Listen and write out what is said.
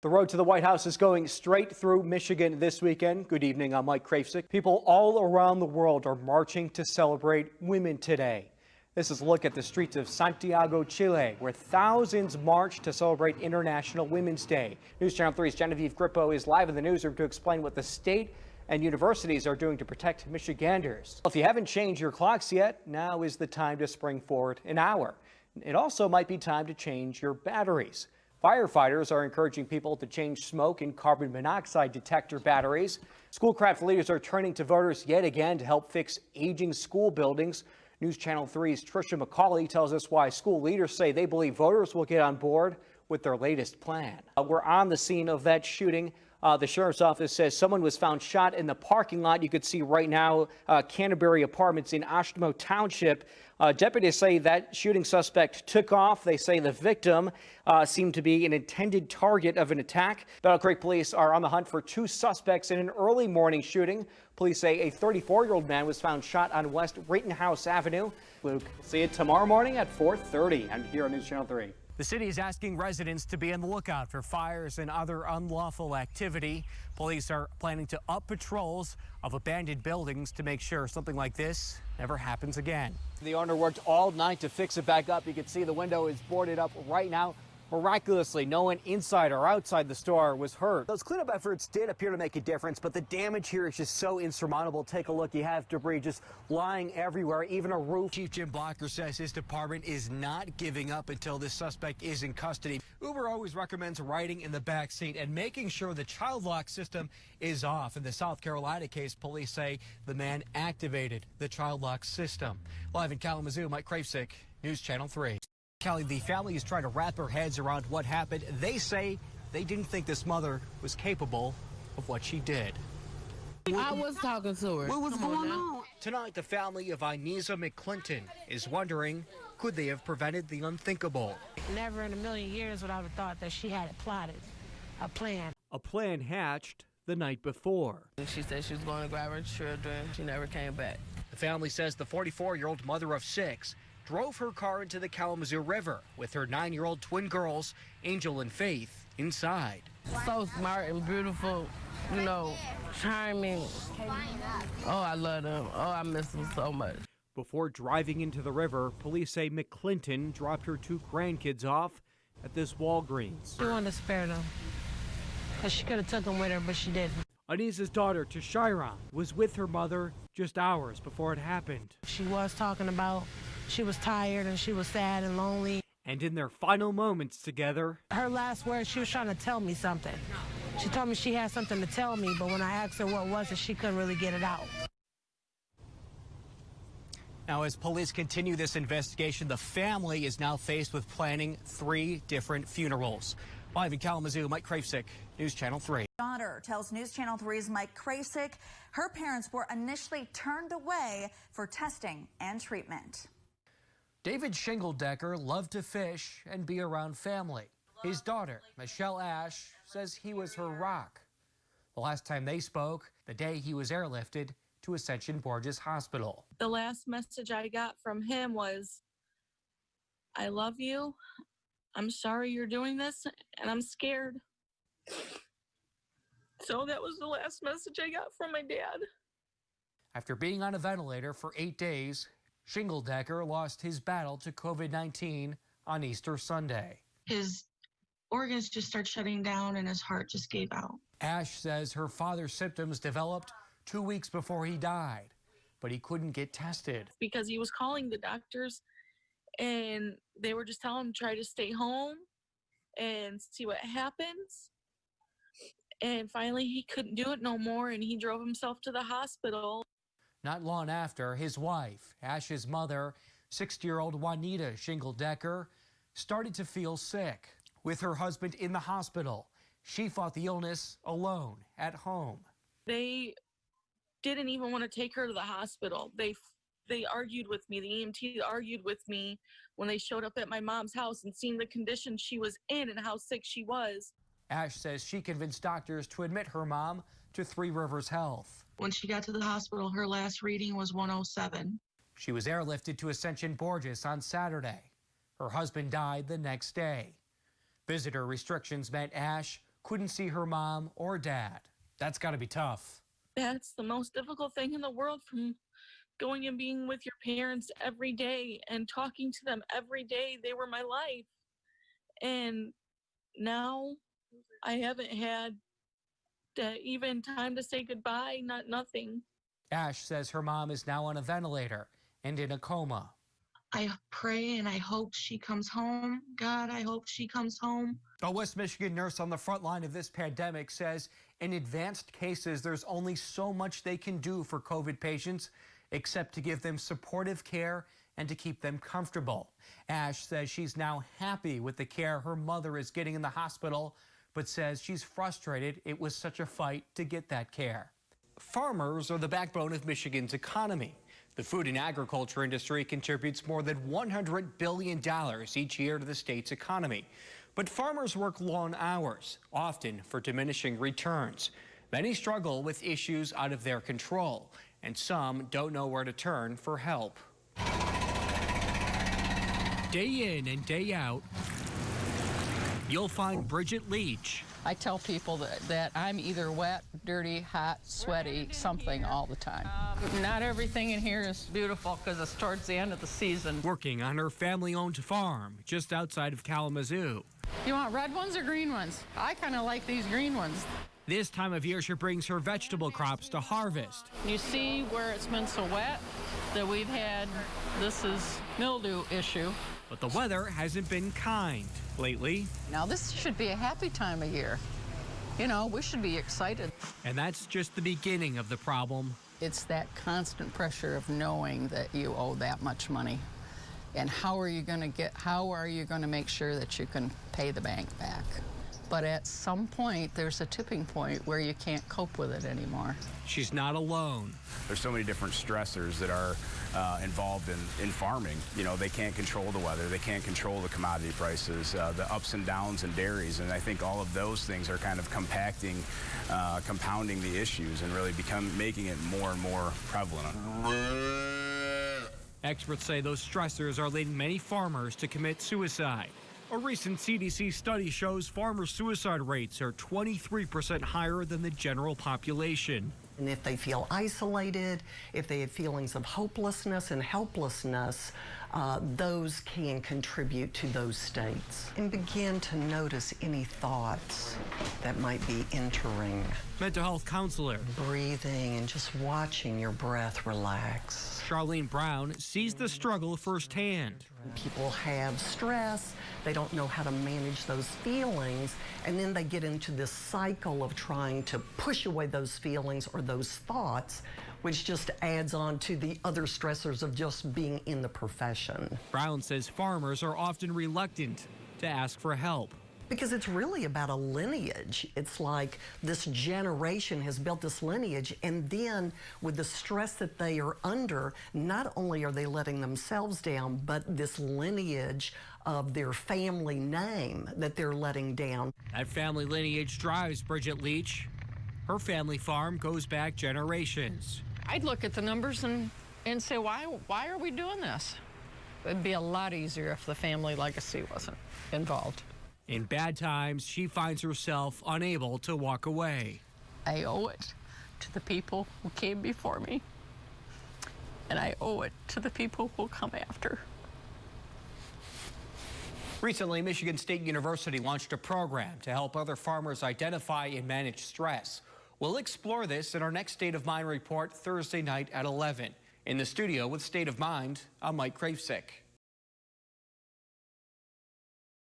The road to the White House is going straight through Michigan this weekend. Good evening, I'm Mike Krafcik. People all around the world are marching to celebrate Women Today. This is a look at the streets of Santiago, Chile, where thousands march to celebrate International Women's Day. News Channel 3's Genevieve Grippo is live in the newsroom to explain what the state and universities are doing to protect Michiganders. If you haven't changed your clocks yet, now is the time to spring forward an hour. It also might be time to change your batteries. Firefighters are encouraging people to change smoke and carbon monoxide detector batteries. Schoolcraft leaders are turning to voters yet again to help fix aging school buildings. News Channel 3's Trisha McCauley tells us why school leaders say they believe voters will get on board with their latest plan. We're on the scene of that shooting. The sheriff's office says someone was found shot in the parking lot. You could see right now Canterbury Apartments in Oshtemo Township. Deputies say that shooting suspect took off. They say the victim seemed to be an intended target of an attack. Battle Creek police are on the hunt for two suspects in an early morning shooting. Police say a 34-year-old man was found shot on West Rittenhouse Avenue. Luke, see you tomorrow morning at 4:30. I'm here on News Channel 3. The city is asking residents to be on the lookout for fires and other unlawful activity. Police are planning to up patrols of abandoned buildings to make sure something like this never happens again. The owner worked all night to fix it back up. You can see the window is boarded up right now. Miraculously, no one inside or outside the store was hurt. Those cleanup efforts did appear to make a difference, but the damage here is just so insurmountable. Take a look. You have debris just lying everywhere, even a roof. Chief Jim Blocker says his department is not giving up until this suspect is in custody. Uber always recommends riding in the back seat and making sure the child lock system is off. In the South Carolina case, police say the man activated the child lock system. Live in Kalamazoo, Mike Krafcik, News Channel 3. Kelly, the family is trying to wrap their heads around what happened. They say they didn't think this mother was capable of what she did. I was talking to her. What was going on? Tonight, the family of Ineza McClinton is wondering, could they have prevented the unthinkable? Never in a million years would I have thought that she had it plotted, a plan. A plan hatched the night before. She said she was going to grab her children. She never came back. The family says the 44-year-old mother of 6 drove her car into the Kalamazoo River with her 9-year-old twin girls, Angel and Faith, inside. So smart and beautiful, you know, charming. Oh, I love them. Oh, I miss them so much. Before driving into the river, police say McClinton dropped her 2 grandkids off at this Walgreens. She wanted to spare them, because she could have took them with her, but she didn't. Aneza's daughter, Tashiron, was with her mother just hours before it happened. She was talking about she was tired and she was sad and lonely. And in their final moments together, her last words, she was trying to tell me something. She told me she had something to tell me, but when I asked her what was it, she couldn't really get it out. Now, as police continue this investigation, the family is now faced with planning 3 different funerals. Live in Kalamazoo, Mike Krafcik, News Channel 3. Daughter tells News Channel 3's Mike Krafcik her parents were initially turned away for testing and treatment. David Shingledecker loved to fish and be around family. His daughter, Michelle Ash, says he was her rock. The last time they spoke, the day he was airlifted to Ascension Borges Hospital. The last message I got from him was, "I love you. I'm sorry you're doing this, and I'm scared." So that was the last message I got from my dad. After being on a ventilator for 8 days, Shingledecker lost his battle to COVID-19 on Easter Sunday. His organs just started shutting down and his heart just gave out. Ash says her father's symptoms developed 2 weeks before he died, but he couldn't get tested. Because he was calling the doctors and they were just telling him try to stay home and see what happens. And finally he couldn't do it no more and he drove himself to the hospital. Not long after, his wife, Ash's mother, 60-year-old Juanita Shingledecker, started to feel sick. With her husband in the hospital, she fought the illness alone at home. They didn't even want to take her to the hospital. They argued with me. The EMT argued with me when they showed up at my mom's house and seen the condition she was in and how sick she was. Ash says she convinced doctors to admit her mom to Three Rivers Health. When she got to the hospital, her last reading was 107. She was airlifted to Ascension Borges on Saturday. Her husband died the next day. Visitor restrictions meant Ash couldn't see her mom or dad. That's got to be tough. That's the most difficult thing in the world, from going and being with your parents every day and talking to them every day. They were my life. And now I haven't had even time to say goodbye, nothing. Ash says her mom is now on a ventilator and in a coma. I pray and I hope she comes home. God, I hope she comes home. A West Michigan nurse on the front line of this pandemic says in advanced cases, there's only so much they can do for COVID patients except to give them supportive care and to keep them comfortable. Ash says she's now happy with the care her mother is getting in the hospital, but says she's frustrated it was such a fight to get that care. Farmers are the backbone of Michigan's economy. The food and agriculture industry contributes more than $100 billion each year to the state's economy. But farmers work long hours, often for diminishing returns. Many struggle with issues out of their control, and some don't know where to turn for help. Day in and day out, you'll find Bridget Leach. I tell people that I'm either wet, dirty, hot, sweaty, something all the time. Not everything in here is beautiful because it's towards the end of the season. Working on her family-owned farm just outside of Kalamazoo. You want red ones or green ones? I kind of like these green ones. This time of year, she brings her vegetable crops to harvest. You see where it's been so wet that we've had, this is mildew issue. But the weather hasn't been kind lately. Now this should be a happy time of year. You know, we should be excited. And that's just the beginning of the problem. It's that constant pressure of knowing that you owe that much money. And how are you going to make sure that you can pay the bank back? But at some point, there's a tipping point where you can't cope with it anymore. She's not alone. There's so many different stressors that are involved in farming. You know, they can't control the weather, they can't control the commodity prices, the ups and downs in dairies, and I think all of those things are kind of compounding the issues and really making it more and more prevalent. Experts say those stressors are leading many farmers to commit suicide. A recent CDC study shows farmer suicide rates are 23% higher than the general population. And if they feel isolated, if they have feelings of hopelessness and helplessness, those can contribute to those states. And begin to notice any thoughts that might be entering. Mental health counselor Breathing and just watching your breath relax. Charlene Brown sees the struggle firsthand. People have stress, they don't know how to manage those feelings, and then they get into this cycle of trying to push away those feelings or those thoughts, which just adds on to the other stressors of just being in the profession. Brown says farmers are often reluctant to ask for help. Because it's really about a lineage. It's like this generation has built this lineage, and then with the stress that they are under, not only are they letting themselves down, but this lineage of their family name that they're letting down. That family lineage drives Bridget Leach. Her family farm goes back generations. I'd look at the numbers and say, why are we doing this? It'd be a lot easier if the family legacy wasn't involved. In bad times, she finds herself unable to walk away. I owe it to the people who came before me, and I owe it to the people who will come after. Recently, Michigan State University launched a program to help other farmers identify and manage stress. We'll explore this in our next State of Mind report Thursday night at 11. In the studio with State of Mind, I'm Mike Krafcik.